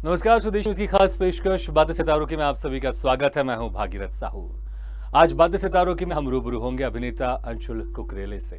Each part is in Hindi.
नमस्कार, स्वदेश न्यूज़ की खास पेशकश बातें सितारों की में आप सभी का स्वागत है। मैं हूं भागीरथ साहू। आज बातें सितारों की में हम रूबरू होंगे अभिनेता अंशुल कुकरेले से।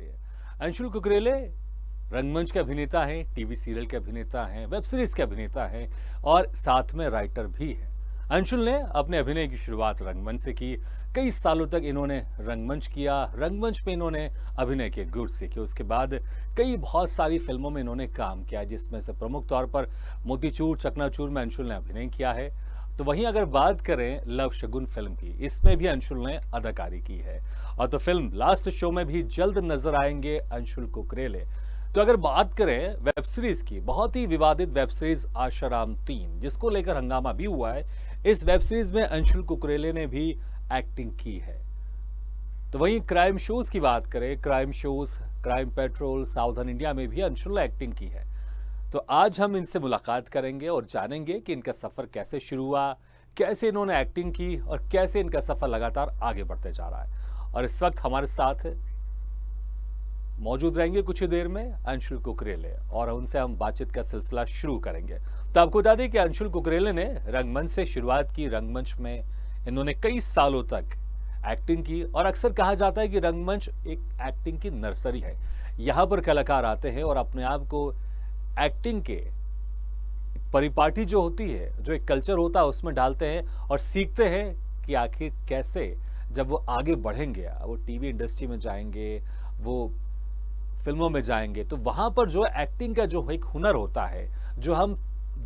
अंशुल कुकरेले रंगमंच के अभिनेता हैं, टीवी सीरियल के अभिनेता हैं, वेब सीरीज के अभिनेता हैं और साथ में राइटर भी हैं। अंशुल ने अपने अभिनय की शुरुआत रंगमंच से की। कई सालों तक इन्होंने रंगमंच किया। रंगमंच पे इन्होंने अभिनय के गुर सीखे। उसके बाद कई बहुत सारी फिल्मों में इन्होंने काम किया, जिसमें से प्रमुख तौर पर मोतीचूर, चकनाचूर में अंशुल ने अभिनय किया है। तो वहीं अगर बात करें लव शगुन फिल्म की, इसमें भी अंशुल ने अदाकारी की है। और तो फिल्म लास्ट शो में भी जल्द नजर आएंगे अंशुल कुकरेले। तो अगर बात करें वेब सीरीज की, बहुत ही विवादित वेब सीरीज आशाराम 3, जिसको लेकर हंगामा भी हुआ है, इस वेब सीरीज में अंशुल कुकरेले ने भी एक्टिंग की है। तो वहीं क्राइम शोज की बात करें, क्राइम शोज, क्राइम पेट्रोल, सावधान इंडिया में भी अंशुल ने एक्टिंग की है। तो आज हम इनसे मुलाकात करेंगे और जानेंगे कि इनका सफर कैसे शुरू हुआ, कैसे इन्होंने एक्टिंग की और कैसे इनका सफर लगातार आगे बढ़ते जा रहा है। और इस वक्त हमारे साथ मौजूद रहेंगे कुछ ही देर में अंशुल कुकरेले और उनसे हम बातचीत का सिलसिला शुरू करेंगे। तो आपको बता दें कि अंशुल कुकरेले ने रंगमंच से शुरुआत की। रंगमंच में इन्होंने कई सालों तक एक्टिंग की और अक्सर कहा जाता है कि रंगमंच एक एक्टिंग की नर्सरी है। यहाँ पर कलाकार आते हैं और अपने आप को एक्टिंग के परिपाटी जो होती है, जो एक कल्चर होता है, उसमें डालते हैं और सीखते हैं कि आखिर कैसे जब वो आगे बढ़ेंगे, वो टीवी इंडस्ट्री में जाएंगे, वो फिल्मों में जाएंगे, तो वहां पर जो एक्टिंग का जो एक हुनर होता है, जो हम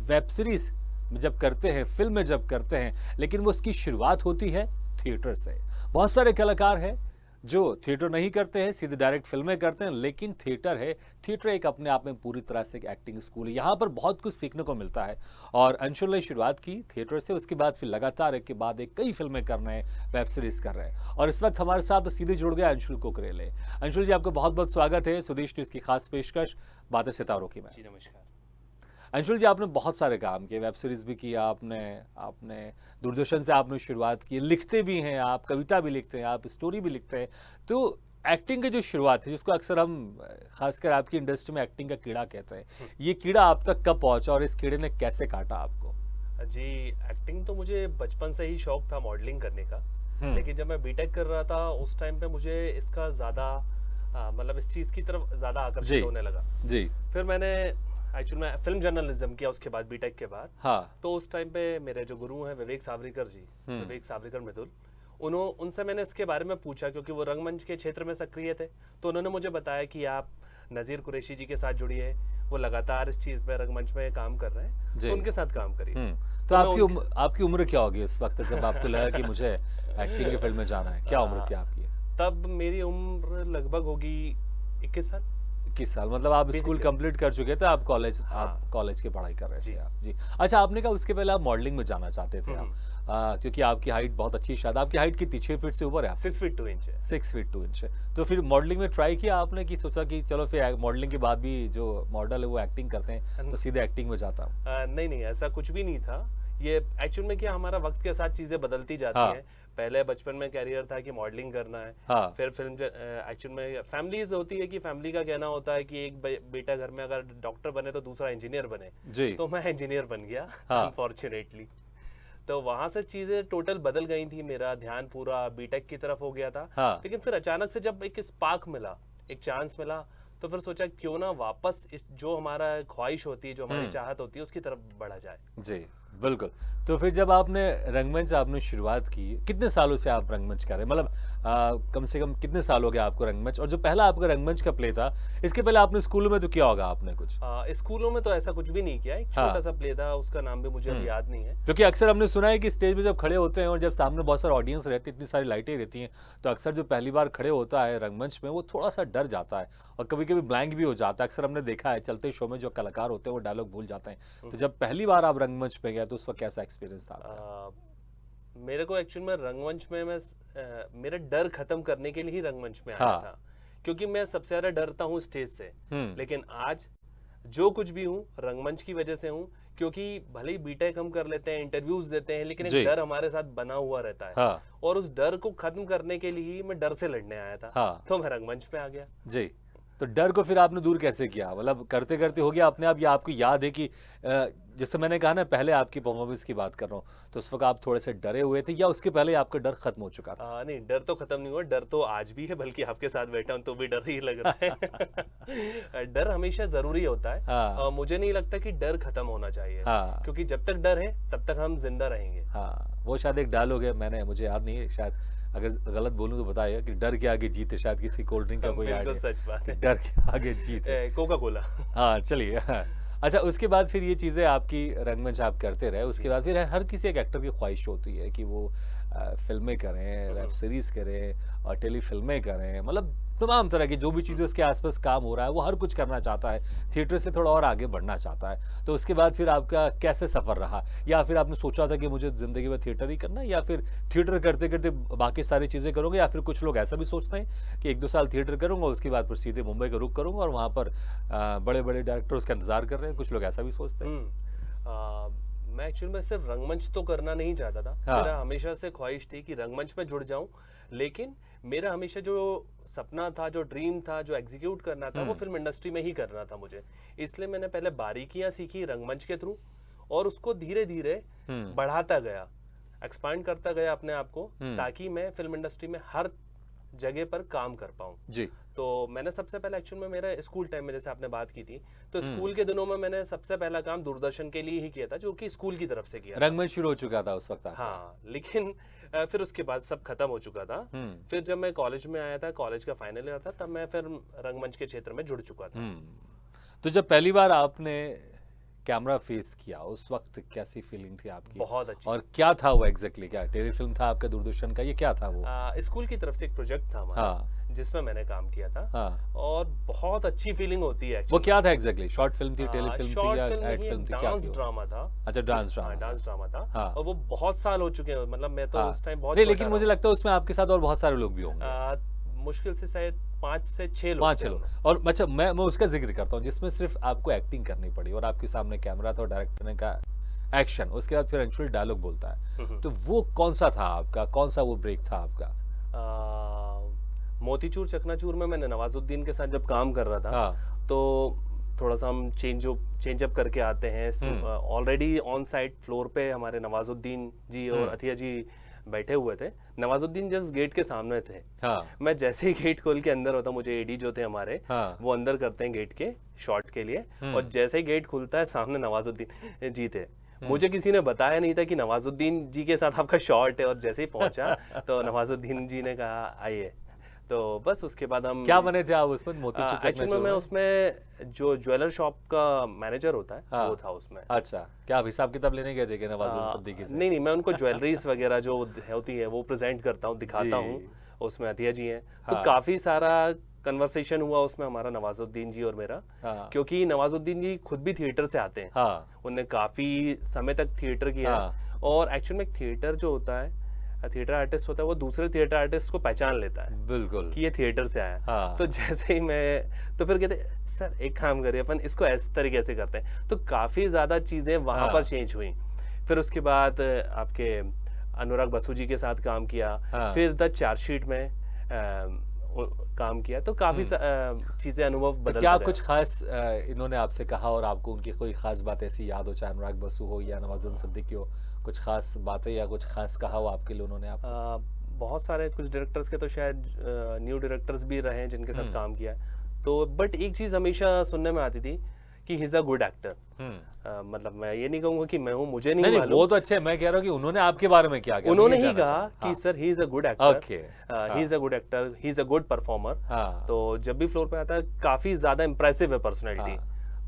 वेब सीरीज में जब करते हैं, फिल्म में जब करते हैं, लेकिन वो उसकी शुरुआत होती है थिएटर से। बहुत सारे कलाकार हैं जो थिएटर नहीं करते हैं, सीधे डायरेक्ट फिल्में करते हैं, लेकिन थिएटर है, थिएटर एक अपने आप में पूरी तरह से एक एक्टिंग स्कूल है। यहाँ पर बहुत कुछ सीखने को मिलता है और अंशुल ने शुरुआत की थिएटर से, उसके बाद फिर लगातार एक के बाद एक कई फिल्में कर रहे हैं, वेब सीरीज कर रहे हैं और इस वक्त हमारे साथ सीधे जुड़ गया अंशुल कुकरेले। अंशुल जी, आपका बहुत बहुत स्वागत है स्वदेश न्यूज़ की खास पेशकश बातें सितारों की में। जी नमस्कार। अंशुल जी, आपने बहुत सारे काम किए, वेब सीरीज भी किया आपने, आपने दूरदर्शन से आपने शुरुआत की, लिखते भी हैं आप, कविता भी लिखते हैं आप, स्टोरी भी लिखते हैं। तो एक्टिंग की जो शुरुआत है, जिसको अक्सर हम खासकर आपकी इंडस्ट्री में एक्टिंग का कीड़ा कहते हैं, ये कीड़ा आप तक कब पहुंचा और इस कीड़े ने कैसे काटा आपको? जी, एक्टिंग तो मुझे बचपन से ही शौक था मॉडलिंग करने का, लेकिन जब मैं बीटेक कर रहा था उस टाइम पे मुझे इसका ज़्यादा मतलब इस चीज़ की तरफ ज़्यादा आकर्षित होने लगा। जी। फिर मैंने एक्चुअली मैं फिल्म जर्नलिज्म किया उसके बाद बीटेक के बाद। हाँ। तो उस टाइम पे मेरे जो गुरु हैं विवेक सावरिकर जी, विवेक सावरिकर मृदुल, उनसे मैंने इसके बारे में पूछा क्योंकि वो रंगमंच के क्षेत्र में सक्रिय थे। तो उन्होंने मुझे बताया कि आप नज़ीर कुरैशी जी के साथ जुड़िए, वो लगातार इस चीज़ में रंगमंच में काम कर रहे हैं, तो उनके साथ काम करिए। तो आपकी उम्र क्या होगी इस वक्त जब आपको लगा कि मुझे एक्टिंग की फिल्म में जाना है? क्या उम्र थी आपकी? तब मेरी उम्र लगभग होगी 21 साल। 21 साल, मतलब आप स्कूल कंप्लीट कर चुके थे, आप कॉलेज आप कॉलेज की पढ़ाई कर रहे थे आप। जी। अच्छा, आपने कहा उसके पहले आप मॉडलिंग में जाना चाहते थे आप, क्योंकि आपकी हाइट बहुत अच्छी है, शायद आपकी हाइट कितनी, 6 फीट से ऊपर है आप? 6 फीट 2 इंच है। 6 फीट 2 इंच है। तो फिर मॉडलिंग में ट्राई किया आपने कि सोचा कि चलो फिर मॉडलिंग के बाद भी जो मॉडल है वो एक्टिंग करते हैं, तो सीधे एक्टिंग में जाता हूँ? नहीं, ऐसा कुछ भी नहीं था। ये एक्चुअल में क्या, हमारा वक्त के साथ चीजें बदलती जाती हैं। पहले बचपन में कैरियर था कि मॉडलिंग करना है, फिर फिल्म एक्चुअल में फैमिलीज होती है कि फैमिली का कहना होता है कि एक बेटा घर में अगर डॉक्टर बने तो दूसरा इंजीनियर बने जी। तो मैं इंजीनियर बन गया अनफॉर्चुनेटली। तो वहां से चीजें टोटल बदल गई थी, मेरा ध्यान पूरा बीटेक की तरफ हो गया था। लेकिन फिर अचानक से जब एक स्पार्क मिला, एक चांस मिला, तो फिर सोचा क्यों ना वापस इस जो हमारा ख्वाहिश होती है, जो हमारी चाहत होती है, उसकी तरफ बढ़ा जाए। जी बिल्कुल। तो फिर जब आपने रंगमंच आपने शुरुआत की, कितने सालों से आप रंगमंच कर रहे हैं? मतलब कम से कम कितने साल हो गए आपको रंगमंच? और जो पहला आपका रंगमंच का प्ले था, इसके पहले आपने स्कूलों में तो किया होगा आपने कुछ? स्कूलों में तो ऐसा कुछ भी नहीं किया, एक छोटा सा प्ले था, उसका नाम भी मुझे अभी याद नहीं है। क्योंकि अक्सर हमने सुना है कि स्टेज पे जब खड़े होते हैं और जब सामने बहुत सारे ऑडियंस रहती है, इतनी सारी लाइटें रहती हैं, तो अक्सर जो पहली बार खड़े होता है रंगमंच में, वो थोड़ा सा डर जाता है और कभी कभी ब्लैंक भी हो जाता है। अक्सर हमने देखा है चलते शो में जो कलाकार होते हैं वो डायलॉग भूल जाते हैं। तो जब पहली बार आप रंगमंच पे गए तो उस वक्त कैसा एक्सपीरियंस था आपका? मेरे को एक्चुअली में रंगमंच में मेरा डर खत्म करने के लिए ही रंगमंच में आया था, क्योंकि मैं सबसे ज्यादा डरता हूँ स्टेज से। लेकिन आज जो कुछ भी हूँ रंगमंच की वजह से हूँ, क्योंकि भले ही बीटेक हम कर लेते हैं, इंटरव्यूज देते हैं, लेकिन एक डर हमारे साथ बना हुआ रहता है। और उस डर को खत्म करने के लिए ही मैं डर से लड़ने आया था। तो मैं रंगमंच पे आ गया जी। तो डर को फिर आपने दूर कैसे किया? मतलब करते करते हो गया अपने आप, या आपको याद है कि जैसे मैंने कहा ना, पहले आपकी परफॉर्मेंस की बात कर रहा हूँ, तो उस वक्त आप थोड़े से डरे हुए थे या उसके पहले आपका डर खत्म हो चुका था? नहीं, डर तो खत्म नहीं हुआ, डर तो आज भी है, बल्कि आपके साथ बैठा हूं तो भी डर ही लग रहा है। डर हमेशा जरूरी होता है। हाँ। मुझे नहीं लगता कि डर खत्म होना चाहिए। हाँ। क्योंकि जब तक डर है तब तक हम जिंदा रहेंगे। हाँ, वो शायद एक डायलॉग है, मुझे याद नहीं है, शायद अगर गलत बोलूं तो बताइए, कि डर के आगे जीत है, शायद किसी कोल्ड ड्रिंक का कोई ऐड बिल्कुल है, सच बात है। डर के आगे जीत है। Coca Cola. हाँ, चलिए। हाँ। अच्छा, उसके बाद फिर ये चीज़ें आपकी रंगमंच आप करते रहे, उसके बाद फिर हर किसी एक एक्टर की ख्वाहिश होती है कि वो फिल्में करें, वेब सीरीज करें और टेली फिल्में करें, मतलब तमाम तरह की जो भी चीज़ें उसके आसपास काम हो रहा है वो हर कुछ करना चाहता है, थिएटर से थोड़ा और आगे बढ़ना चाहता है। तो उसके बाद फिर आपका कैसे सफ़र रहा, या फिर आपने सोचा था कि मुझे ज़िंदगी में थिएटर ही करना है, या फिर थिएटर करते करते बाकी सारी चीज़ें करोगे, या फिर कुछ लोग ऐसा भी सोचते हैं कि 1-2 साल थिएटर करूँगा, उसके बाद फिर सीधे मुंबई का रुख करूँगा और वहाँ पर बड़े बड़े डायरेक्टर्स का इंतजार कर रहे हैं, कुछ लोग ऐसा भी सोचते हैं। मैं एक्चुअली में सिर्फ रंगमंच तो करना नहीं चाहता था। हाँ। मेरा हमेशा से ख्वाहिश थी कि रंगमंच में जुड़ जाऊं, लेकिन मेरा हमेशा जो सपना था, जो ड्रीम था, जो एग्जीक्यूट करना था, वो फिल्म इंडस्ट्री में ही करना था मुझे। इसलिए मैंने पहले बारीकियां सीखी रंगमंच के थ्रू और उसको धीरे धीरे बढ़ाता गया, एक्सपांड करता गया अपने आप को, ताकि मैं फिल्म इंडस्ट्री में हर जगह पर काम कर पाऊं। जी। तो मैंने सबसे पहले एक्चुअल में मेरा स्कूल टाइम में, जैसे आपने बात की थी, तो स्कूल के दिनों में मैंने सबसे पहला काम दूरदर्शन के लिए ही किया था, जो कि स्कूल की तरफ से किया था। रंगमंच शुरू हो चुका था उस वक्त आपका? हाँ, लेकिन फिर उसके बाद सब खत्म हो चुका था। फिर जब मैं कॉलेज में आया था, कॉलेज का फाइनल ईयर था, तब मैं फिर रंगमंच के क्षेत्र में जुड़ चुका था। तो जब पहली बार आपने कैमरा फेस किया, उस वक्त कैसी फीलिंग थी आपकी? बहुत अच्छी। और क्या था वो एग्जैक्टली? क्या टेलीफिल्म था आपका दूरदर्शन का, ये क्या था वो? स्कूल की तरफ से एक प्रोजेक्ट था हमारा। हाँ। जिसमें मैंने काम किया था। हाँ। और बहुत अच्छी फीलिंग होती है। वो क्या था एग्जैक्टली? शॉर्ट फिल्म थी, टेलीफिल्म थी या फिल्म एड नहीं, फिल्म थी? क्या डांस थी? ड्रामा था। अच्छा, डांस ड्रामा। डांस ड्रामा था। हाँ। और वो बहुत साल हो चुके हैं, मतलब मैं तो उस टाइम बहुत नहीं, लेकिन मुझे लगता है उसमें आपके साथ और बहुत सारे लोग भी होंगे। मुश्किल से शायद 5 से 6 लोग। 5-6 लोग। और अच्छा, मैं उसका जिक्र करता हूँ जिसमें सिर्फ आपको एक्टिंग करनी पड़ी और आपके सामने कैमरा था और डायरेक्टर ने कहा एक्शन, उसके बाद फिर अंशुल डायलॉग बोलता है, तो वो कौन सा था आपका, कौन सा वो ब्रेक था आपका? मोतीचूर चकनाचूर में मैंने नवाजुद्दीन के साथ जब काम कर रहा था। हाँ। तो थोड़ा सा हम चेंज अप करके आते हैं। ऑलरेडी ऑन साइट फ्लोर पे हमारे नवाजुद्दीन जी और अथिया जी बैठे हुए थे। नवाजुद्दीन जस्ट गेट के सामने थे। हाँ। मैं जैसे ही गेट खोल के अंदर होता, मुझे एडी जो थे हमारे, हाँ। वो अंदर करते हैं गेट के शॉट के लिए, और जैसे ही गेट खुलता है सामने नवाजुद्दीन जी थे। मुझे किसी ने बताया नहीं था कि नवाजुद्दीन जी के साथ आपका शॉट है, और जैसे ही पहुंचा तो नवाजुद्दीन जी ने कहा आइए। तो बस उसके बाद हम क्या बने थे आप उसमें? मोतीचूर एक्चुअली मैं उसमें जो ज्वेलर शॉप का मैनेजर होता है, हाँ। वो था उसमें। अच्छा, क्या आप हिसाब किताब लेने गए थे कि नवाजुद्दीन सिद्दीकी से? नहीं, मैं उनको ज्वेलरीज वगैरह जो होती है वो प्रेजेंट करता हूँ, दिखाता हूँ। उसमें अतिया जी हैं। तो काफी सारा कन्वर्सेशन हुआ उसमें हमारा, नवाजुद्दीन जी और मेरा। क्योंकि नवाजुद्दीन जी खुद भी थिएटर से आते हैं। उन्होंने काफी समय तक थिएटर किया। और एक्चुअली में थिएटर जो होता है, थिएटर आर्टिस्ट होता है, वो दूसरे थिएटर आर्टिस्ट को पहचान लेता है बिल्कुल कि ये थिएटर से आया। तो जैसे ही मैं, तो फिर कहते सर एक काम करिए, अपन इसको इस तरीके से करते हैं। तो काफी ज्यादा चीजें वहां पर चेंज हुई। फिर उसके बाद आपके अनुराग बसु जी के साथ काम किया। फिर द चार्जशीट में काम किया। तो काफी चीजें अनुभव बदल। क्या कुछ खास इन्होंने आपसे कहा और आपको उनकी कोई खास बात ऐसी याद हो, चाहे अनुराग बसु हो या नवाजुद्दीन सिद्दीकी हो, कुछ खास बातें या कुछ खास कहा हो आपके लिए उन्होंने? आप बहुत सारे कुछ डायरेक्टर्स के तो शायद न्यू डायरेक्टर्स भी रहे हैं जिनके साथ काम किया। तो बट एक चीज हमेशा सुनने में आती थी कि he is a good actor. मतलब मैं ये नहीं कहूंगा कि मैं हूँ, मुझे नहीं मालूम। वो तो अच्छे, मैं कह रहा हूँ कि उन्होंने आपके बारे में क्या कहा? उन्होंने ही कहा कि sir he is a good actor, he is a good actor, he is a good performer. तो जब भी फ्लोर पे आता है काफी ज्यादा इंप्रेसिव है पर्सनैलिटी।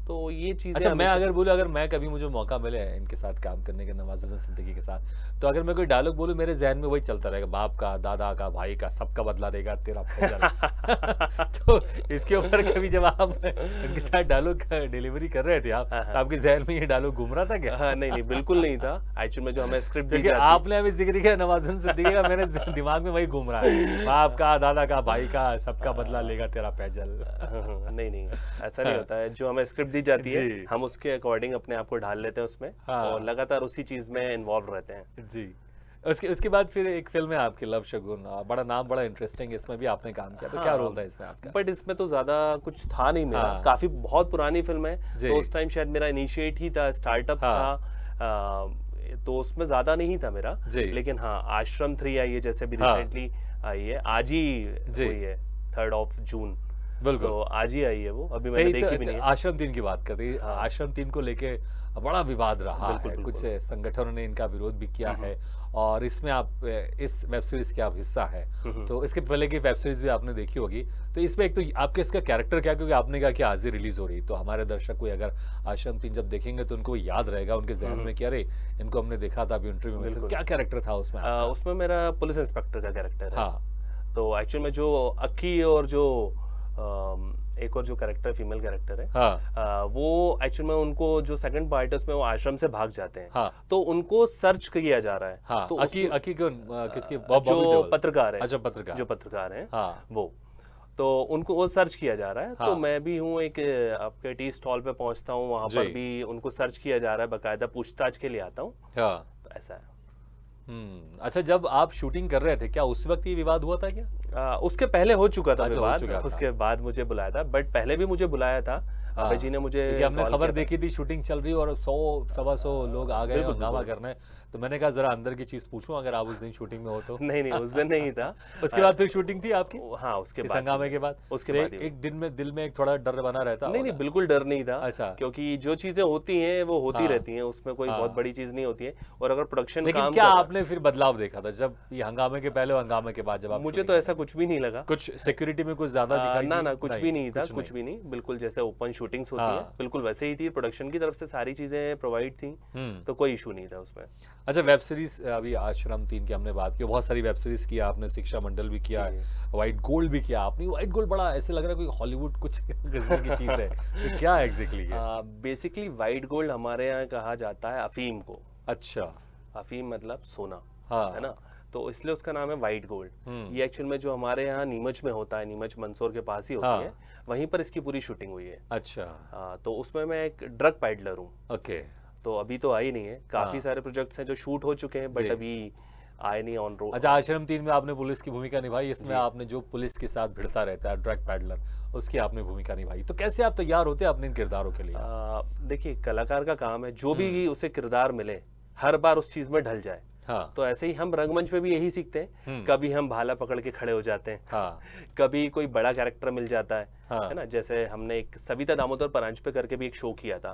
तो ये चीजें। अच्छा, मैं अगर बोलूं, अगर मैं कभी मुझे मौका मिले इनके साथ काम करने के, नवाजुद्दीन सिद्दीकी के साथ, तो अगर मैं कोई डायलॉग बोलूं, मेरे जहन में वही चलता रहेगा, बाप का, दादा का, भाई का, सबका बदला देगा तेरा फैजल। तो इसके ऊपर कभी जब आप इनके साथ डायलॉग डिलीवरी कर रहे थे आप, तो आपके जहन में ये डायलॉग घूम रहा था क्या? नहीं, बिल्कुल नहीं था। एक्चुअली में जो हमें स्क्रिप्ट दी जाती, आपने अभी जिक्र किया नवाजुद्दीन सिद्दीकी का, मेरे दिमाग में वही घूम रहा है, बाप का, दादा का, भाई का, सबका बदला लेगा तेरा फैजल। नहीं, ऐसा नहीं होता है। जो हमें स्क्रिप्ट दी जाती है, हम उसके अकॉर्डिंग अपने आप को ढाल लेते हैं उसमें, और लगातार उसी चीज में इन्वॉल्व रहते हैं। जी। उसके बाद फिर एक फिल्म है आपकी लव शगुन, बड़ा नाम बड़ा इंटरेस्टिंग है, इसमें भी आपने काम किया, तो क्या रोल था इसमें आपका? बट इसमें तो ज्यादा कुछ था नहीं मेरा, काफी बहुत पुरानी फिल्म है, तो उस टाइम शायद मेरा इनिशिएट ही था, स्टार्टअप था, तो उसमें ज्यादा नहीं था मेरा। लेकिन हाँ, आश्रम 3 आई है, जैसे भी रिसेंटली आई है, आज ही हुई है, 3 जून, बिल्कुल, तो आज ही आई है वो, अभी मैंने देखी भी नहीं है। आश्रम 3 की बात करते हैं, आश्रम 3 को लेके बड़ा विवाद रहा है, कुछ संगठनों ने इनका विरोध भी किया है, और इसमें आप इस वेब सीरीज के आप हिस्सा है, तो इसके पहले की वेब सीरीज भी आपने देखी होगी, तो इसमें एक तो आपके इसका कैरेक्टर क्या, क्योंकि आपने कहा कि आज ही रिलीज हो रही, तो हमारे दर्शक को अगर आश्रम 3 जब देखेंगे तो उनको याद रहेगा उनके जहन में कि अरे इनको हमने देखा था अभी इंटरव्यू में, तो क्या कैरेक्टर था उसमें? उसमें मेरा पुलिस इंस्पेक्टर का कैरेक्टर है। तो एक्चुअल में जो अक्की और जो एक और जो कैरेक्टर फीमेल कैरेक्टर है, वो एक्चुअल में उनको जो सेकंड पार्ट है उसमें वो आश्रम से भाग जाते हैं, तो उनको सर्च किया जा रहा है। तो अकी किसकी? जो पत्रकार है, अच्छा, पत्रकार, जो पत्रकार है वो, तो उनको वो सर्च किया जा रहा है। तो मैं भी हूँ एक आपके टी स्टॉल पे पहुंचता हूँ, वहां पर भी उनको सर्च किया जा रहा है, बकायदा पूछताछ के लिए आता हूँ, तो ऐसा है। अच्छा, जब आप शूटिंग कर रहे थे क्या उस वक्त ये विवाद हुआ था क्या? उसके पहले हो चुका था विवाद, उसके बाद मुझे बुलाया था, बट पहले भी मुझे बुलाया था, अभय जी ने मुझे, हमने खबर देखी थी शूटिंग चल रही और 100-125 लोग आ गए हंगामा करने, तो मैंने कहा जरा अंदर की चीज पूछूं अगर आप उस दिन शूटिंग में हो तो। नहीं उस दिन नहीं था। उसके बाद फिर शूटिंग थी आपकी? हाँ, उसके बाद, हंगामे के बाद, उसके बाद एक दिन में दिल में एक थोड़ा डर बना रहता? नहीं, बिल्कुल डर नहीं था। अच्छा, क्योंकि जो चीजें होती हैं वो होती रहती हैं, उसमें कोई बहुत बड़ी चीज नहीं होती है, और अगर प्रोडक्शन लेकिन क्या आपने फिर बदलाव देखा था जब ये हंगामे के पहले और हंगामे के बाद? जब मुझे तो ऐसा कुछ भी नहीं लगा, कुछ सिक्योरिटी में कुछ ज्यादा दिखाई? ना, कुछ भी नहीं था, कुछ भी नहीं, बिल्कुल जैसे ओपन शूटिंग्स होती है बिल्कुल वैसे ही थी, प्रोडक्शन की तरफ से सारी चीजें प्रोवाइड थी, तो कोई इशू नहीं था उसमें। अच्छा, वेब सीरीज अभी आश्रम 3 की हमने बात की, बहुत सारी वेब सीरीज किया आपने, शिक्षा मंडल भी किया है, व्हाइट गोल्ड भी किया आपने। व्हाइट गोल्ड बड़ा ऐसे लग रहा है कोई हॉलीवुड कुछ गजब की चीज है, तो क्या एग्जैक्टली है? बेसिकली व्हाइट गोल्ड हमारे यहाँ कहा जाता है अफीम को। अच्छा, अफीम मतलब सोना, है ना, तो इसलिए उसका नाम है व्हाइट गोल्ड। ये एक्चुअल में जो हमारे यहाँ नीमच में होता है, नीमच मंदसौर के पास ही होती है, वहीं पर इसकी पूरी शूटिंग हुई है। अच्छा, तो उसमें मैं एक ड्रग पैडलर हूँ। ओके, तो अभी तो आई नहीं है, काफी सारे प्रोजेक्ट्स हैं जो शूट हो चुके हैं, बट अभी आए नहीं ऑन रोड। अच्छा, आश्रम 3 में आपने पुलिस की भूमिका निभाई, इसमें आपने जो पुलिस के साथ भिड़ता रहता है ड्रग पैडलर, उसकी आपने भूमिका निभाई, तो कैसे आप तैयार होते हैं अपने इन किरदारों के लिए? देखिए, कलाकार का काम है जो भी उसे किरदार मिले हर बार उस चीज में ढल जाए। तो ऐसे ही हम रंगमंच में भी यही सीखते हैं, कभी हम भाला पकड़ के खड़े हो जाते हैं, कभी कोई बड़ा कैरेक्टर मिल जाता है ना, जैसे हमने एक सविता दामोदर परांज पे करके भी एक शो किया था,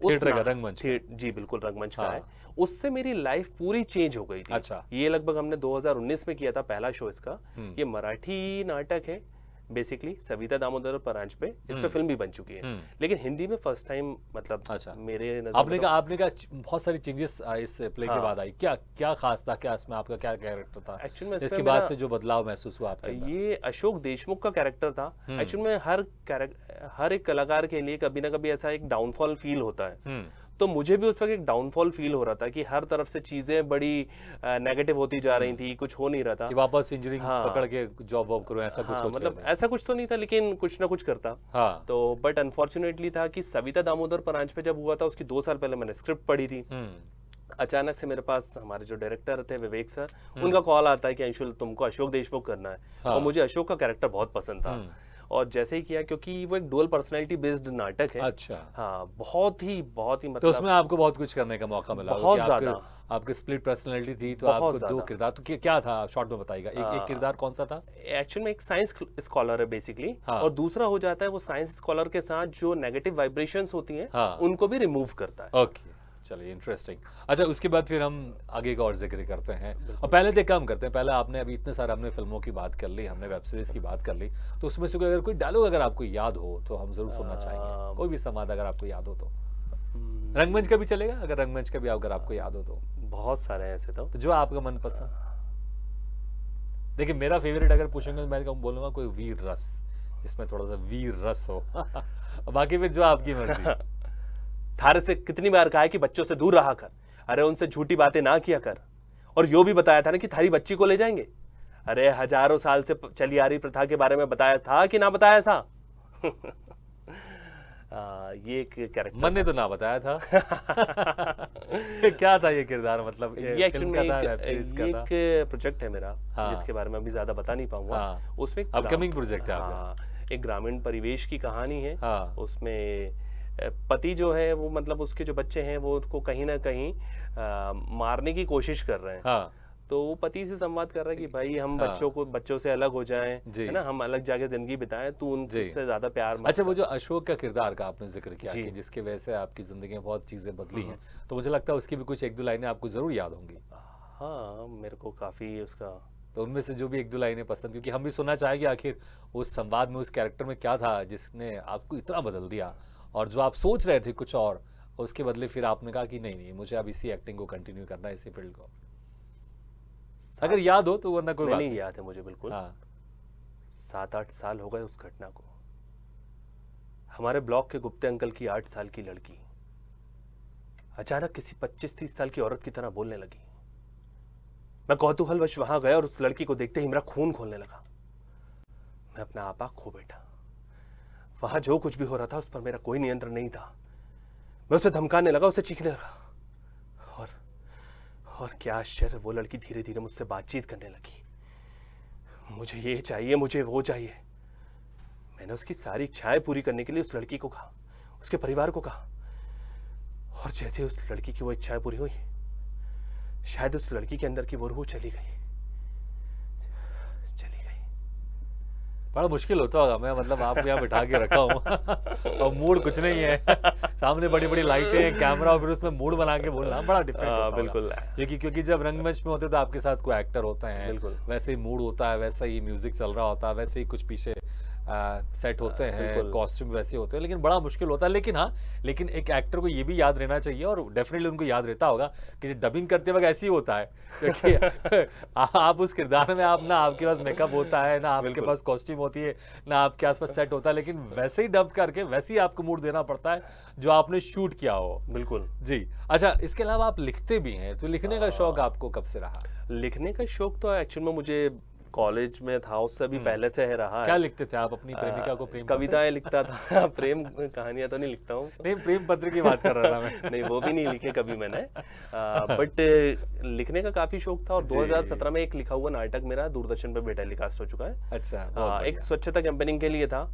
रंगमंच, जी बिल्कुल रंगमंच का है, उससे मेरी लाइफ पूरी चेंज हो गई थी। अच्छा, ये लगभग हमने 2019 में किया था पहला शो इसका। ये मराठी नाटक है बेसिकली, सविता दामोदर परांज पे, इस पे फिल्म भी बन चुकी है, लेकिन हिंदी में फर्स्ट टाइम, मतलब अच्छा, मेरे नजर आपने कहा बहुत सारी चेंजेस इस प्ले के बाद आई, क्या खास था, क्या इसमें आपका क्या कैरेक्टर था एक्चुअल में? इसके बाद से जो बदलाव महसूस हुआ आपके अंदर? ये अशोक देशमुख का कैरेक्टर था। एक्चुअल में हर एक कलाकार के लिए कभी ना कभी ऐसा एक डाउनफॉल फील होता है, तो मुझे भी उस वक्त एक डाउनफॉल फील हो रहा था कि हर तरफ से चीजें बड़ी नेगेटिव होती जा रही थी, कुछ हो नहीं रहा था कि वापस इंजीनियरिंग पकड़ के जॉब वॉब करूं, ऐसा कुछ मतलब ऐसा कुछ तो नहीं था, लेकिन कुछ ना कुछ करता। तो बट अनफॉर्चुनेटली था कि सविता दामोदर परांज पे जब हुआ था उसकी 2 साल पहले मैंने स्क्रिप्ट पढ़ी थी, अचानक से मेरे पास हमारे जो डायरेक्टर थे विवेक सर, उनका कॉल आता है कि अंशुल तुमको अशोक देशमुख करना है, और मुझे अशोक का कैरेक्टर बहुत पसंद था, और जैसे ही किया, क्योंकि वो एक डुअल पर्सनैलिटी बेस्ड नाटक है। अच्छा, हाँ, बहुत ही मतलब, तो उसमें आपको बहुत कुछ करने का मौका मिला, बहुत ज्यादा। आपकी स्प्लिट पर्सनैलिटी थी, तो आपको 2 किरदार, तो क्या था शॉर्ट में बताइएगा, एक किरदार कौन सा था? एक्चुअल में एक साइंस स्कॉलर है बेसिकली, और दूसरा हो जाता है वो साइंस स्कॉलर के साथ जो नेगेटिव वाइब्रेशंस होती हैं उनको भी रिमूव करता है। ओके, चलिए, इंटरेस्टिंग। अच्छा, उसके बाद फिर हम आगे का और जिक्र करते हैं, और पहले तो काम करते हैं, पहले आपने अभी इतने सारे हमने फिल्मों की बात कर ली, हमने वेब सीरीज की बात कर ली, तो उसमें से अगर कोई डायलॉग अगर आपको याद हो तो हम जरूर सुनना चाहेंगे, कोई भी संवाद अगर आपको याद हो तो। रंगमंच का भी चलेगा, अगर रंगमंच का भी अगर आपको याद हो तो। बहुत सारे हैं ऐसे, तो जो आपका मनपसंद। देखिए, मेरा फेवरेट अगर पूछेंगे तो मैं बोलूंगा कोई वीर रस, इसमें थोड़ा सा वीर रस हो। बाकी फिर जो आपकी मर्जी। थारे से कितनी बार कहा है कि बच्चों से दूर रहा कर, अरे उनसे झूठी बातें ना किया कर, और यो भी बताया था ना कि थारी बच्ची को ले जाएंगे, अरे हजारों साल से चली आ रही प्रथा के बारे में बताया था कि ना बताया था। ये एक कैरेक्टर मन ने तो ना बताया था। क्या था ये किरदार, मतलब ये ये एक्चुअल फिल्म में का था, वेब सीरीज का था? एक प्रोजेक्ट है मेरा, हाँ। जिसके बारे में अभी ज्यादा बता नहीं पाऊंगा। हाँ। उसमें अपकमिंग प्रोजेक्ट है आपका? हाँ, एक ग्रामीण परिवेश की कहानी है। हाँ। उसमें पति जो है वो, मतलब उसके जो बच्चे हैं वो उसको कहीं ना कहीं मारने की कोशिश कर रहे हैं। हाँ। तो वो पति से संवाद कर रहा है कि भाई हम हाँ। बच्चों से अलग हो जाएं, जी। है ना, हम अलग जाके जिंदगी बिताएं, तू उनसे ज्यादा प्यार मत अच्छा, वो जो अशोक का किरदार का आपने जिक्र किया जी। कि जिसकी वजह से आपकी जिंदगी में बहुत चीजें बदली हैं, तो मुझे लगता है उसकी भी कुछ एक दो लाइनें आपको जरूर याद होंगी। हाँ, मेरे को काफी उसका, तो उनमें से जो भी एक दो लाइनें पसंद, क्योंकि हम भी सुनना चाहेंगे आखिर उस संवाद में उस कैरेक्टर में क्या था जिसने आपको इतना बदल दिया, और जो आप सोच रहे थे कुछ और, उसके बदले फिर आपने कहा कि नहीं नहीं, मुझे अब इसी एक्टिंग को कंटिन्यू करना है, इसी फील्ड को। अगर याद हो तो, वरना कोई बात नहीं याद है मुझे बिल्कुल। हाँ। 7-8 साल हो गए उस घटना को। हमारे ब्लॉक के गुप्ते अंकल की 8 साल की लड़की अचानक किसी 25-30 साल की औरत की तरह बोलने लगी। मैं कौतूहलवश वहां गया और उस लड़की को देखते ही मेरा खून खोलने लगा। मैं अपना आपा खो बैठा। वहां जो कुछ भी हो रहा था उस पर मेरा कोई नियंत्रण नहीं था। मैं उसे धमकाने लगा, उसे चीखने लगा, और क्या आश्चर्य, वो लड़की धीरे धीरे मुझसे बातचीत करने लगी। मुझे ये चाहिए, मुझे वो चाहिए। मैंने उसकी सारी इच्छाएं पूरी करने के लिए उस लड़की को कहा, उसके परिवार को कहा, और जैसे उस लड़की की वो इच्छाएं पूरी हुई, शायद उस लड़की के अंदर की वो रूह चली गई। बड़ा मुश्किल होता होगा। मैं मतलब आपको यहाँ बिठा के रखा हूँ और मूड कुछ नहीं है, सामने बड़ी बड़ी लाइटें हैं, कैमरा, और फिर उसमें मूड बना के बोलना बड़ा डिफरेंट होता होगा। बिल्कुल। क्योंकि जब रंगमंच में होते तो आपके साथ कोई एक्टर होता है, बिल्कुल। वैसे ही मूड होता है, वैसा ही म्यूजिक चल रहा होता है, वैसे ही कुछ पीछे सेट होते हैं, कॉस्ट्यूम वैसे होते हैं, लेकिन बड़ा मुश्किल होता है। लेकिन हाँ, लेकिन एक एक्टर को ये भी याद रहना चाहिए, और डेफिनेटली उनको याद रहता होगा कि डबिंग करते वक्त ऐसे ही होता है, क्योंकि आप उस किरदार में, आप ना आपके पास मेकअप होता है, ना आपके पास कॉस्ट्यूम होती है, ना आपके आसपास सेट होता है, लेकिन वैसे ही डब करके वैसे ही आपको मूड देना पड़ता है जो आपने शूट किया हो। बिल्कुल जी। अच्छा, इसके अलावा आप लिखते भी हैं, तो लिखने का शौक आपको कब से रहा? लिखने का शौक तो एक्चुअल में मुझे कॉलेज में था, उससे भी पहले से है रहा है। क्या लिखते थे आप? अपनी प्रेमिका को प्रेम कविताएं लिखता था। प्रेम कहानियां तो नहीं लिखता हूँ। नहीं, प्रेम पत्र की बात कर रहा था मैं। नहीं, वो भी नहीं लिखे कभी मैंने, बट लिखने का काफी शौक था। और 2017 में एक लिखा हुआ नाटक मेरा दूरदर्शन पे भी टेलीकास्ट हो चुका है। अच्छा। एक स्वच्छता कैंपेनिंग के लिए था।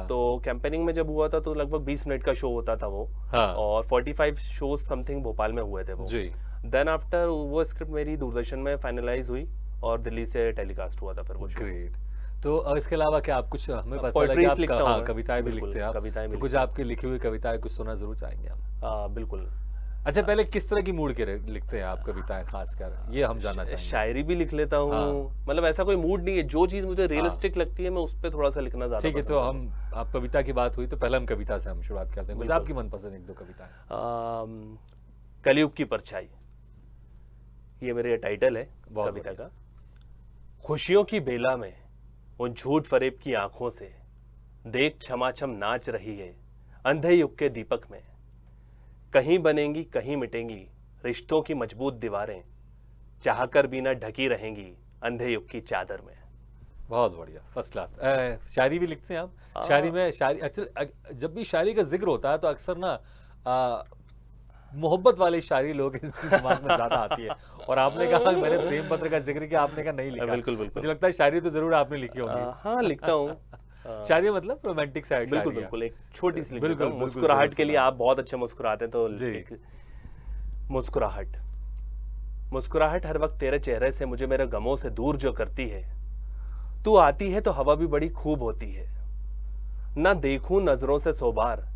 तो कैंपेनिंग में जब हुआ था तो लगभग 20 मिनट का शो होता था वो, और 45 शोज समथिंग भोपाल में हुए थे वो। देन आफ्टर वो स्क्रिप्ट मेरी दूरदर्शन में फाइनलाइज हुई और दिल्ली से टेलीकास्ट हुआ था फिर वो शो। ग्रेट। तो इसके अलावा क्या आप कुछ, हमें पता पोएट्रीज लगा लिखता आप हूँ, कविताएं भी लिखते हैं आप, कविताएं भी तो कुछ आपकी लिखी हुई कविताएं कुछ सुनना जरूर चाहेंगे हम। बिल्कुल। अच्छा, पहले किस तरह की मूड के लिखते हैं आप कविताएं, खासकर ये हम जानना चाहेंगे। शायरी भी लिख लेता हूँ, मतलब ऐसा कोई मूड नहीं है, जो चीज मुझे रियलिस्टिक लगती है मैं उस पर थोड़ा सा लिखना ज्यादा। ठीक है, तो हम, आप कविता की बात हुई तो पहले हम कविता से हम शुरुआत करते हैं। कुछ आपकी मनपसंद एक दो कविताएं। कलयुग की परछाई, ये मेरे टाइटल है कविता का। खुशियों की बेला में उन झूठ फरेब की आंखों से देख छमाछम नाच रही है अंधे युग के दीपक में। कहीं बनेंगी कहीं मिटेंगी रिश्तों की मजबूत दीवारें, चाहकर भी न ढकी रहेंगी अंधे युग की चादर में। बहुत बढ़िया, फर्स्ट क्लास। शायरी भी लिखते हैं आप? शायरी में, शायरी एक्चुअली जब भी शायरी का जिक्र होता है तो अक्सर ना मोहब्बत वाली शायरी लोग दिमाग में ज्यादा आती है, और आपने कहा मैंने प्रेम पत्र का जिक्र किया, आपने कहा नहीं लिखा। बिल्कुल बिल्कुल। मुझे लगता है शायरी तो जरूर आपने लिखी होगी। हाँ, लिखता हूँ। शायरी मतलब रोमांटिक साइड। बिल्कुल बिल्कुल, एक छोटी सी बिल्कुल, मुस्कुराहट के लिए। आप बहुत अच्छे मुस्कुराते हैं, तो एक मुस्कुराहट। मुस्कुराहट हर वक्त तेरे चेहरे से मुझे मेरे गमों से दूर जो करती है। तू आती है तो हवा भी बड़ी खूब होती है, ना देखूं नजरों से 100 बार,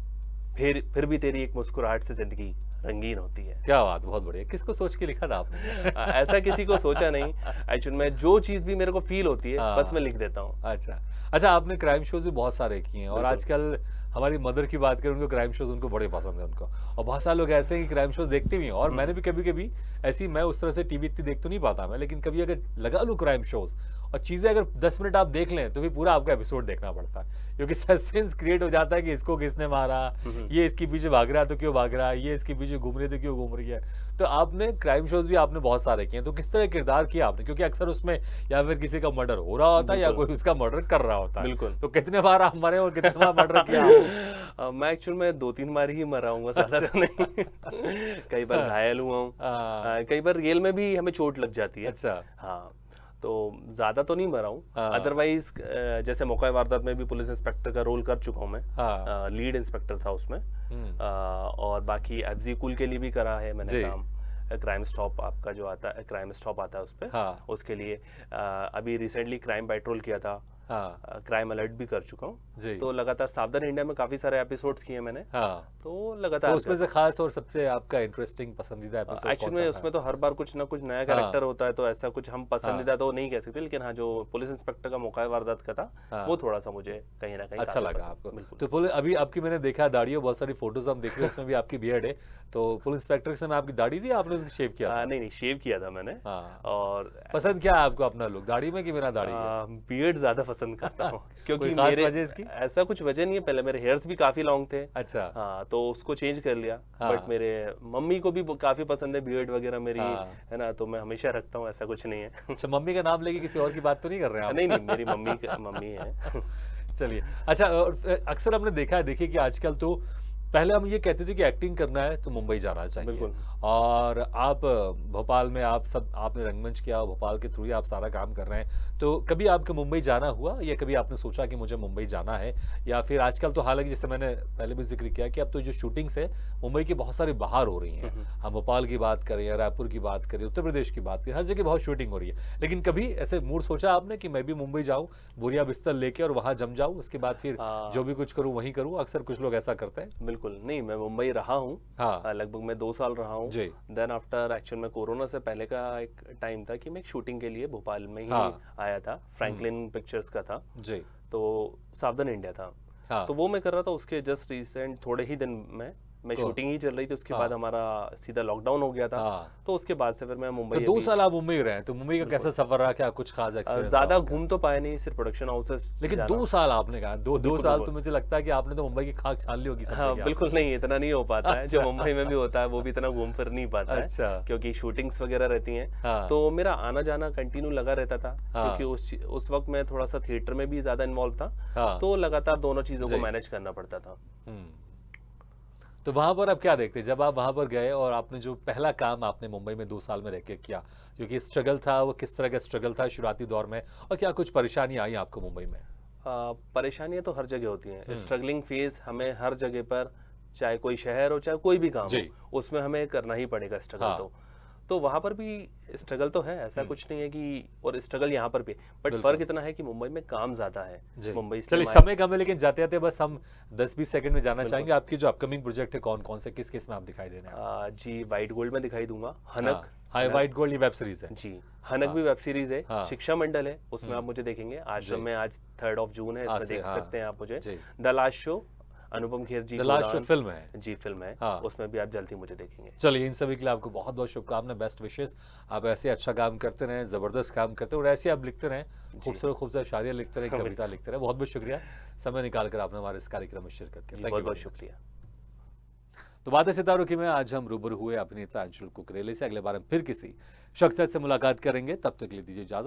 फिर भी तेरी एक मुस्कुराहट से जिंदगी रंगीन होती है। क्या बात, बहुत बढ़िया। किसको सोच के लिखा था आपने? ऐसा किसी को सोचा नहीं, एक्चुअली में जो चीज भी मेरे को फील होती है बस मैं लिख देता हूँ। अच्छा, आपने क्राइम शोज भी बहुत सारे किए हैं, और आजकल हमारी मदर की बात करें, उनको क्राइम शोज उनको बड़े पसंद है उनको, और बहुत सारे लोग ऐसे हैं कि क्राइम शोज देखते भी हैं। और मैंने भी कभी कभी ऐसी, मैं उस तरह से टीवी इतनी देख तो नहीं पाता मैं, लेकिन कभी अगर लगा लूँ क्राइम शोज और चीजें अगर 10 मिनट आप देख लें तो भी पूरा आपका एपिसोड देखना पड़ता है, क्योंकि सस्पेंस क्रिएट हो जाता है कि इसको किसने मारा, ये इसके पीछे भाग रहा है तो क्यों भाग रहा है, ये इसके पीछे घूम रही है तो क्यों घूम रही है। तो आपने क्राइम शोज भी आपने बहुत सारे किए, तो किस तरह किरदार किया आपने? क्योंकि अक्सर उसमें या फिर किसी का मर्डर हो रहा होता है या कोई उसका मर्डर कर रहा होता है। बिल्कुल। तो कितने बार आप मरे और कितने बार मर्डर किया आपने? मैं एक्चुअल में 2-3 बार ही मरा हूँ, ज्यादा तो नहीं। कई बार घायल हुआ हूँ, कई बार रियल में भी हमें चोट लग जाती है। अच्छा। हाँ, तो ज्यादा तो नहीं मरा हूँ। अदरवाइज जैसे मौका वारदात में भी पुलिस इंस्पेक्टर का रोल कर चुका हूँ मैं। लीड इंस्पेक्टर था उसमें। और बाकी एफजी कूल के लिए भी करा है मैंने काम। क्राइम स्टॉप आपका जो आता है, क्राइम स्टॉप आता है उस पर, उसके लिए अभी रिसेंटली क्राइम पेट्रोल किया था। क्राइम अलर्ट भी कर चुका हूँ। तो लगातार सावधान इंडिया में काफी सारे एपिसोड्स किए मैंने। तो लगातार तो उसमें से खास और सबसे आपका इंटरेस्टिंग पसंदीदा एपिसोड एक्चुअली में उसमें तो हर बार कुछ ना कुछ नया कैरेक्टर होता है, तो ऐसा कुछ हम पसंदीदा तो नहीं कह सकते, लेकिन हाँ, जो पुलिस इंस्पेक्टर का मौका वारदात का था वो थोड़ा सा मुझे कहीं ना कहीं अच्छा लगा आपको। तो पुलिस अभी आपकी मैंने देखा दाढ़ी और बहुत सारी फोटोज हम देख रहे हैं, उसमें भी आपकी बियर्ड है। तो पुलिस इंस्पेक्टर के समय आपकी दाढ़ी थी, आपने उसको शेव किया? नहीं, शेव किया था मैंने। और पसंद क्या है आपको अपना लुक, दाढ़ी में कि बिना दाढ़ी? बियर्ड ज्यादा पसंद करता हूँ, क्योंकि मेरे ऐसा कुछ वजह नहीं है। पहले मेरे हेयर्स भी काफी लॉन्ग थे। अच्छा। हाँ, तो उसको चेंज कर लिया। बट मेरे मम्मी को भी काफी पसंद है बियर्ड वगैरह मेरी, है ना, तो मैं हमेशा रखता हूँ, ऐसा कुछ नहीं है। अच्छा, मम्मी का नाम लेके किसी और की बात तो नहीं कर रहे हैं आप? नहीं, मेरी मम्मी है। चलिए, अच्छा, अक्सर हमने देखा है, देखिए कि आजकल तो पहले हम ये कहते थे कि एक्टिंग करना है तो मुंबई जाना चाहिए। बिल्कुल। और आप भोपाल में आपने रंगमंच किया, भोपाल के थ्रू ही आप सारा काम कर रहे हैं। तो कभी आपको मुंबई जाना हुआ, या कभी आपने सोचा कि मुझे मुंबई जाना है? या फिर आजकल तो हालांकि जैसे मैंने पहले भी जिक्र किया कि अब तो जो शूटिंग्स है मुंबई की बहुत सारी बाहर हो रही हैं। हम भोपाल की बात करें या रायपुर की बात करें, उत्तर प्रदेश की बात करें, हर जगह बहुत शूटिंग हो रही है। लेकिन कभी ऐसे मूड सोचा आपने कि मैं भी मुंबई जाऊँ, बोरिया बिस्तर लेके और वहां जम जाऊँ, उसके बाद फिर जो भी कुछ करूँ वहीं करूँ? अक्सर कुछ लोग ऐसा करते हैं। बिल्कुल नहीं, मैं मुंबई रहा हूँ। लगभग मैं 2 साल रहा हूँ। देन आफ्टर एक्चुअल में कोरोना से पहले का एक टाइम था कि मैं एक शूटिंग के लिए भोपाल में ही आया था। फ्रैंकलिन पिक्चर्स का था जी। तो सावधान इंडिया था। तो वो मैं कर रहा था। उसके जस्ट रिसेंट थोड़े ही दिन में मैं शूटिंग ही चल रही थी, उसके बाद हमारा सीधा लॉकडाउन हो गया था। तो उसके बाद से फिर मैं मुंबई। तो 2 साल आप मुंबई रहे, तो मुंबई का कैसा सफर रहा? क्या कुछ खास एक्सपीरियंस? ज्यादा घूम तो पाए नहीं, सिर्फ प्रोडक्शन हाउसेस। लेकिन 2 साल आपने कहा, 2 साल तो मुझे लगता है कि आपने तो मुंबई की खाक छान ली होगी सब जगह। बिल्कुल नहीं, इतना नहीं हो पाता है। जो मुंबई में भी होता है वो भी इतना घूम फिर नहीं पाता है, क्योंकि शूटिंग्स वगैरह रहती हैं। तो मेरा आना जाना कंटिन्यू लगा रहता था, क्योंकि उस वक्त मैं थोड़ा सा थिएटर में भी ज्यादा इन्वॉल्व था। तो लगातार दोनों चीजों को मैनेज करना पड़ता था। तो वहां पर आप क्या देखते, जब आप वहां पर गए और आपने जो पहला काम आपने मुंबई में 2 साल में रह के किया, क्योंकि स्ट्रगल था, वो किस तरह का स्ट्रगल था शुरुआती दौर में, और क्या कुछ परेशानी आई आपको मुंबई में? परेशानियां तो हर जगह होती हैं। स्ट्रगलिंग फेज हमें हर जगह पर, चाहे कोई शहर हो चाहे कोई भी काम हो, उसमें हमें करना ही पड़ेगा स्ट्रगल। तो वहां पर भी स्ट्रगल तो है, ऐसा कुछ नहीं है कि, और स्ट्रगल यहाँ पर भी, बट फर्क इतना है कि मुंबई में काम ज्यादा है। मुंबई चलिए, समय कम है, लेकिन जाते जाते बस हम 10-20 सेकंड में जानना चाहेंगे आपकी जो अपकमिंग प्रोजेक्ट है कौन कौन से, किस किस में आप दिखाई दे रहे हैं? जी, व्हाइट गोल्ड में दिखाई दूंगा। हनक। हाई व्हाइट गोल्ड ये वेब सीरीज है जी। हनक भी वेब सीरीज है। शिक्षा मंडल है, उसमें आप मुझे देखेंगे। आश्रम में आज 3 जून है, इसमें देख सकते हैं आप मुझे। The last show, Anupam Kher ji, last show film है जी, फिल्म है। उसमें भी आप जल्दी मुझे देखेंगे। चलिए, इन सभी के लिए आपको बहुत बहुत शुभकामनाएं, बेस्ट विशेस। आप ऐसे अच्छा काम करते रहें, जबरदस्त काम करते हैं, और ऐसे आप लिखते रहें, खूबसूरत खूबसूरत शायरियाँ लिखते रहें, कविता लिखते रहें। बहुत बहुत शुक्रिया समय निकालकर आपने हमारे इस कार्यक्रम में शिरकत की। बहुत बहुत शुक्रिया। तो बातें सितारों की में आज हम रूबरू हुए अभिनेता अंशुल कुकरेले से। अगले बार हम फिर किसी शख्सियत से मुलाकात करेंगे, तब तक के लिए दीजिए इजाजत।